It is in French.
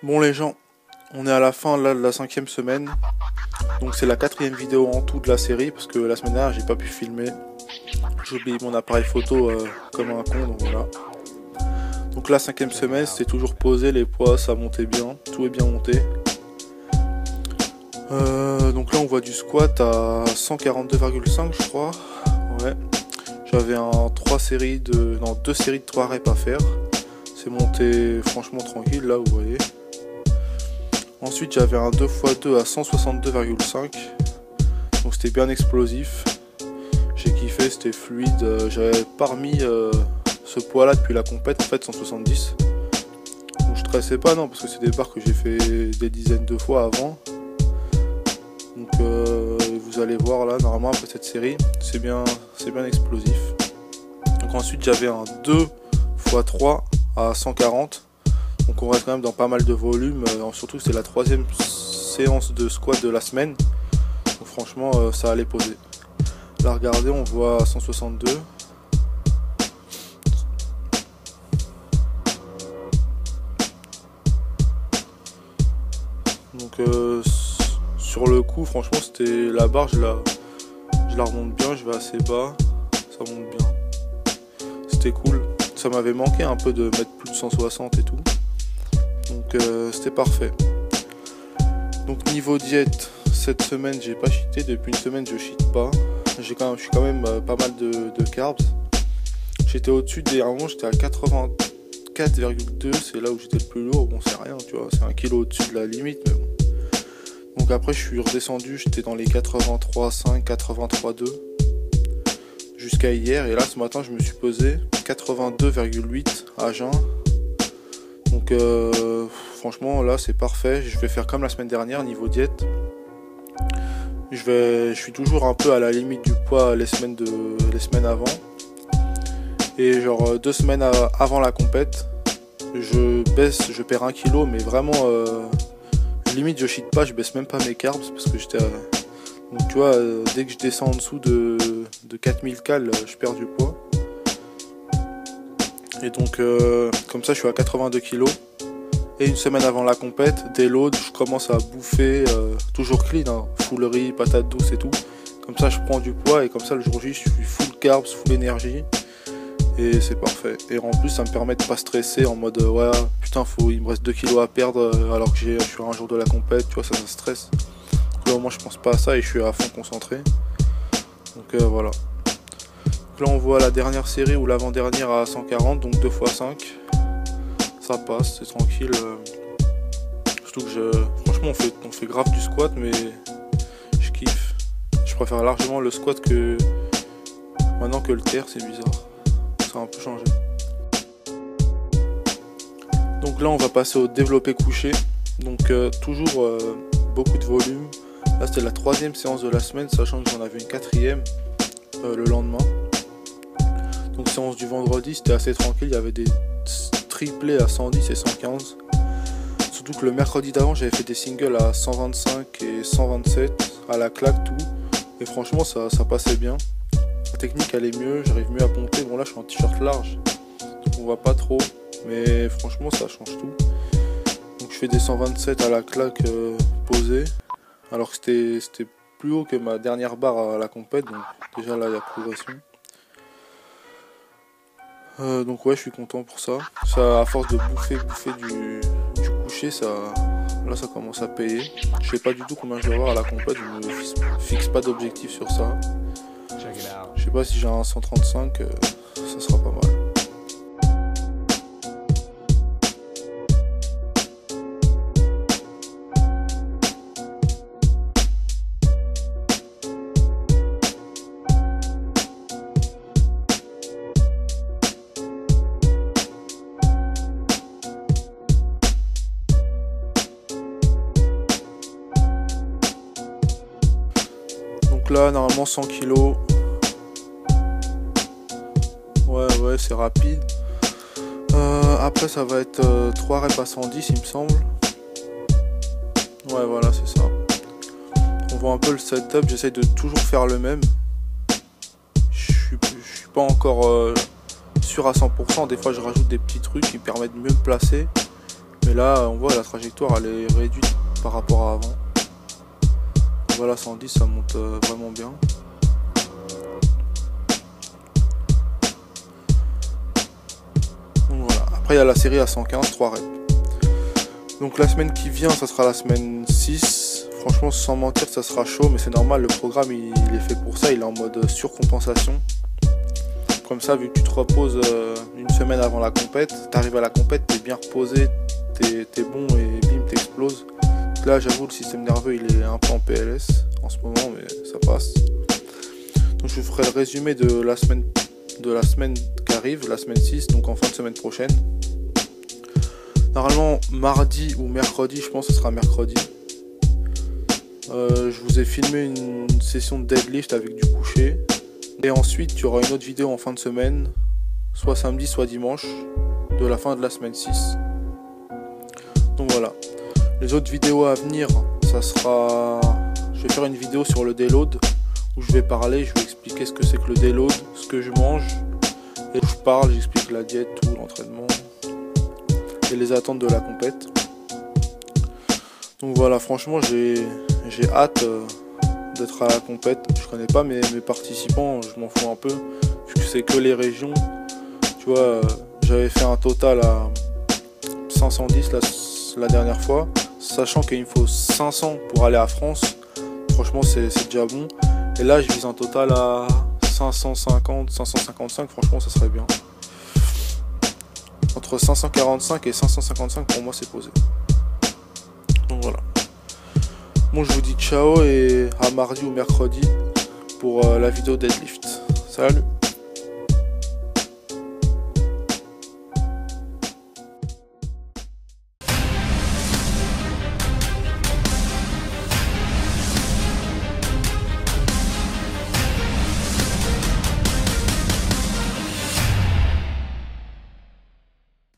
Bon les gens, on est à la fin là, de la 5e semaine. Donc c'est la 4e vidéo en tout de la série parce que la semaine dernière j'ai pas pu filmer. J'ai oublié mon appareil photo comme un con, donc voilà. Donc la 5e semaine c'était toujours posé, les poids ça montait bien, tout est bien monté. Donc là on voit du squat à 142,5 je crois. Ouais. J'avais deux séries de 3 reps à faire. C'est monté franchement tranquille là, vous voyez. Ensuite j'avais un 2x2 à 162,5. Donc c'était bien explosif. J'ai kiffé, c'était fluide. J'avais pas remis ce poids là depuis la compète en fait, 170. Donc je stressais pas, non, parce que c'est des barres que j'ai fait des dizaines de fois avant. Donc vous allez voir là, normalement après cette série, c'est bien explosif. Donc ensuite j'avais un 2x3 à 140. Donc on reste quand même dans pas mal de volume, surtout que c'est la 3e séance de squat de la semaine. Donc franchement ça allait poser. Là regardez, on voit 162. Donc sur le coup franchement c'était la barre, je la remonte bien, je vais assez bas, ça monte bien. C'était cool. Ça m'avait manqué un peu de mettre plus de 160 et tout. Donc c'était parfait. Donc niveau diète, cette semaine j'ai pas cheaté, depuis une semaine je cheat pas. Je suis quand même pas mal de carbs. J'étais au-dessus des moment, j'étais à 84,2, c'est là où j'étais le plus lourd. Bon c'est rien, tu vois, c'est 1 kg au-dessus de la limite, mais bon. Donc après je suis redescendu, j'étais dans les 83,5, 83,2 jusqu'à hier, et là ce matin je me suis pesé 82,8 à jeun. Donc franchement là c'est parfait. Je vais faire comme la semaine dernière niveau diète. Je suis toujours un peu à la limite du poids les semaines avant. Et genre 2 semaines avant la compète, je perds 1 kg, mais vraiment limite je cheat pas, je baisse même pas mes carbs parce que j'étais donc tu vois, dès que je descends en dessous de 4000 cal, je perds du poids. Et donc comme ça je suis à 82 kg. Et une semaine avant la compète, dès l'autre, je commence à bouffer, toujours clean, hein, full riz, patates douces et tout. Comme ça je prends du poids et comme ça le jour J je suis full carbs, full énergie. Et c'est parfait. Et en plus ça me permet de pas stresser en mode ouais putain il me reste 2 kilos à perdre alors que je suis à un jour de la compète, tu vois, ça stresse. Donc là au moins je pense pas à ça et je suis à fond concentré. Donc voilà. Donc là on voit la dernière série ou l'avant-dernière à 140, donc 2x5. Ça passe, c'est tranquille. Surtout que franchement on fait grave du squat, mais je kiffe. Je préfère largement le squat que maintenant que le terre, c'est bizarre. Ça a un peu changé. Donc là on va passer au développé couché. Donc toujours beaucoup de volume. Là c'était la 3e séance de la semaine, sachant que j'en avais une 4e le lendemain. Donc séance du vendredi, c'était assez tranquille, il y avait des triplés à 110 et 115. Surtout que le mercredi d'avant j'avais fait des singles à 125 et 127 à la claque tout. Et franchement ça passait bien. La technique elle est mieux, j'arrive mieux à pomper. Bon là je suis en t-shirt large, donc on voit pas trop. Mais franchement ça change tout. Donc je fais des 127 à la claque posée. Alors que c'était plus haut que ma dernière barre à la compète. Donc déjà là il y a progression. Donc ouais je suis content pour ça. Ça à force de bouffer du coucher, là ça commence à payer. Je sais pas du tout combien je vais avoir à la compète, je me fixe pas d'objectif sur ça. Je sais pas si j'ai un 135, ça sera pas mal. Donc là normalement 100 kg. Ouais c'est rapide. Après ça va être 3 reps à 110 il me semble. Ouais voilà c'est ça. On voit un peu le setup, j'essaye de toujours faire le même. Je suis pas encore sûr à 100%, des fois je rajoute des petits trucs qui permettent de mieux me placer. Mais là on voit la trajectoire elle est réduite par rapport à avant. Voilà, 110 ça monte vraiment bien. Donc voilà. Après il y a la série à 115, 3 reps. Donc la semaine qui vient ça sera la semaine 6. Franchement sans mentir ça sera chaud, mais c'est normal, le programme il est fait pour ça, il est en mode surcompensation. Comme ça, vu que tu te reposes une semaine avant la compète, t'arrives à la compète, t'es bien reposé, t'es bon et bim, t'exploses. Là, j'avoue, le système nerveux, il est un peu en PLS en ce moment, mais ça passe. Donc, je vous ferai le résumé de la semaine qui arrive, la semaine 6, donc en fin de semaine prochaine. Normalement, mardi ou mercredi, je pense que ce sera mercredi. Je vous ai filmé une session de deadlift avec du coucher. Et ensuite, il y aura une autre vidéo en fin de semaine, soit samedi, soit dimanche, de la fin de la semaine 6. Donc voilà. Les autres vidéos à venir, ça sera... Je vais faire une vidéo sur le déload, où je vais parler, je vais expliquer ce que c'est que le déload, ce que je mange. Et je parle, j'explique la diète, tout, l'entraînement, et les attentes de la compète. Donc voilà, franchement, j'ai hâte... d'être à la compète. Je connais pas mes participants, je m'en fous un peu vu que c'est que les régions. Tu vois, j'avais fait un total à 510 la dernière fois, sachant qu'il me faut 500 pour aller à France. Franchement c'est déjà bon, et là je vise un total à 550, 555. Franchement ça serait bien. Entre 545 et 555 pour moi c'est posé. Donc voilà. Bon, je vous dis ciao et à mardi ou mercredi pour la vidéo deadlift. Salut!